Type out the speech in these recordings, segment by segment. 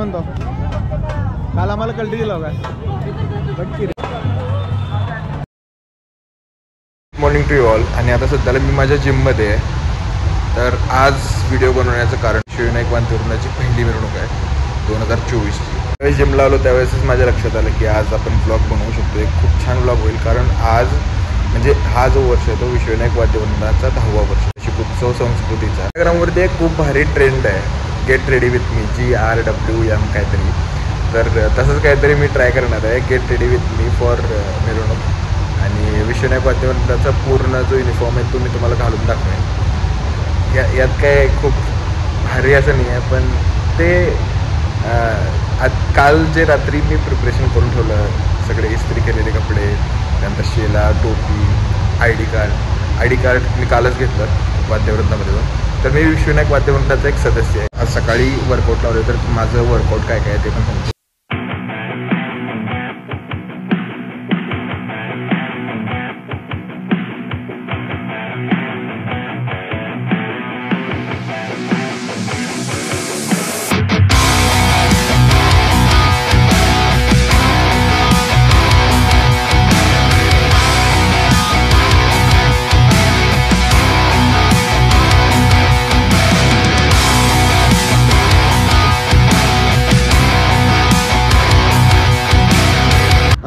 म्हणतो? काल आम्हाला कल्टी दिला काय? Morning to you all. आणि आता सध्याला मी माझ्या जिममध्ये आहे. तर आज व्हिडिओ बनवण्याचं कारण शिवविनायक वानतुर्णाची पहिली मिरवणूक आहे 2024ची. त्यावेळेस जिमला आलो त्यावेळेसच माझ्या लक्षात आलं की आज आपण ब्लॉग बनवू शकतो. एक खूप छान ब्लॉग होईल, कारण आज म्हणजे हा जो वर्ष आहे तो विश्वविनायक वाद्यवृंदाचा 10वा वर्ष शिकोत्सव संस्कृतीचा. इंस्टाग्रामवरती एक खूप भारी ट्रेंड आहे, get ready with me, GRWM काहीतरी. तर तसंच काहीतरी मी ट्राय करणार आहे, get ready with me for मिरवणूक. आणि विश्वविनायक वाद्यवृंदाचा पूर्ण जो युनिफॉर्म आहे तो मी तुम्हाला घालून दाखवेन. यात काय खूप भारी असं नाही आहे, पण ते काल जे रात्री मी प्रिपरेशन करून ठेवलं, सगळे इस्त्री केलेले कपडे, त्यानंतर शेला, टोपी, आय डी कार्ड मी कालच घेतलं वाद्यवृंदामध्ये जाऊन. तर मी विश्वविनायक वाद्यवृंदाचा एक सदस्य आहे. आज सकाळी वर्कआउट लावलं, तर माझं वर्कआउट काय काय ते पण सांगतो.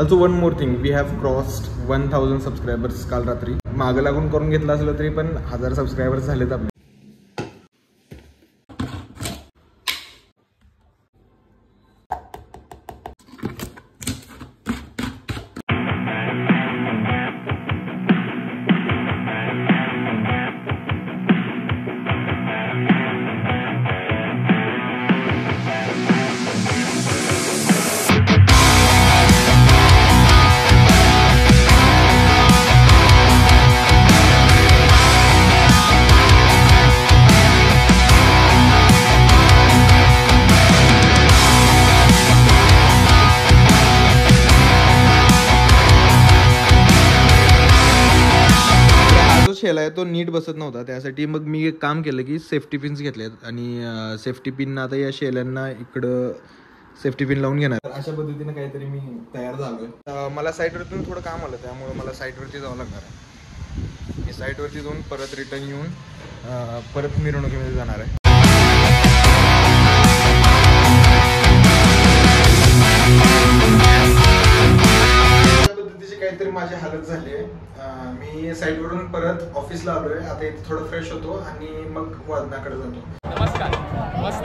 Also one more thing, we have crossed 1000 subscribers काल रात्री. मागं लागून करून घेतलं असलं तरी पण 1000 सबस्क्रायबर्स झालेत आपले. शेला आहे तो नीट बसत नव्हता, त्यासाठी मग मी एक काम केलं की सेफ्टी पिन्स घेतलेत आणि सेफ्टी पिन आता या शेल्यांना इकडं सेफ्टी पिन लावून घेणार. अशा पद्धतीने काहीतरी मी तयार झालोय. मला साईटवरतून थोडं काम आलं, त्यामुळे मला साईटवरती जावं लागणार आहे. मी साईटवरती जाऊन परत रिटर्न येऊन परत मिरवणुकीमध्ये जाणार आहे. काहीतरी माझी हालत झाली आहे. मी साईटवरून परत ऑफिसला आलोय. आता इथे थोडं फ्रेश होतो आणि मग वादनाकडे जातो. नमस्कार. मस्त.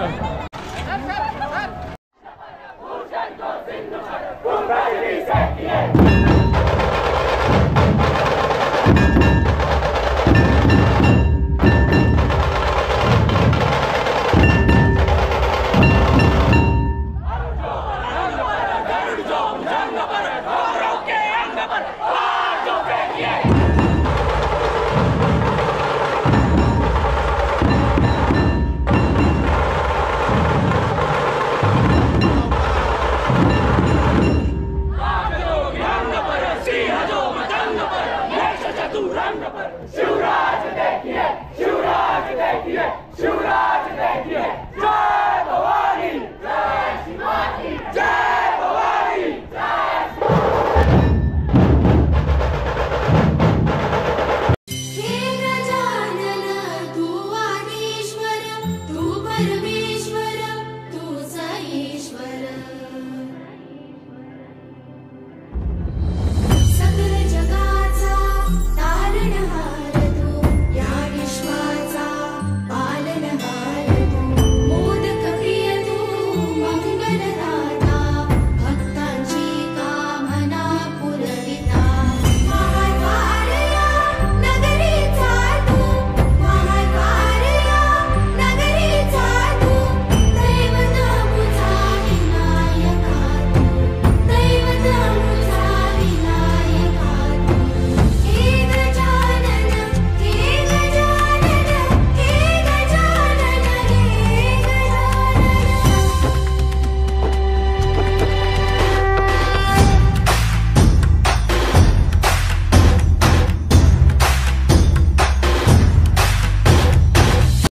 Yeah.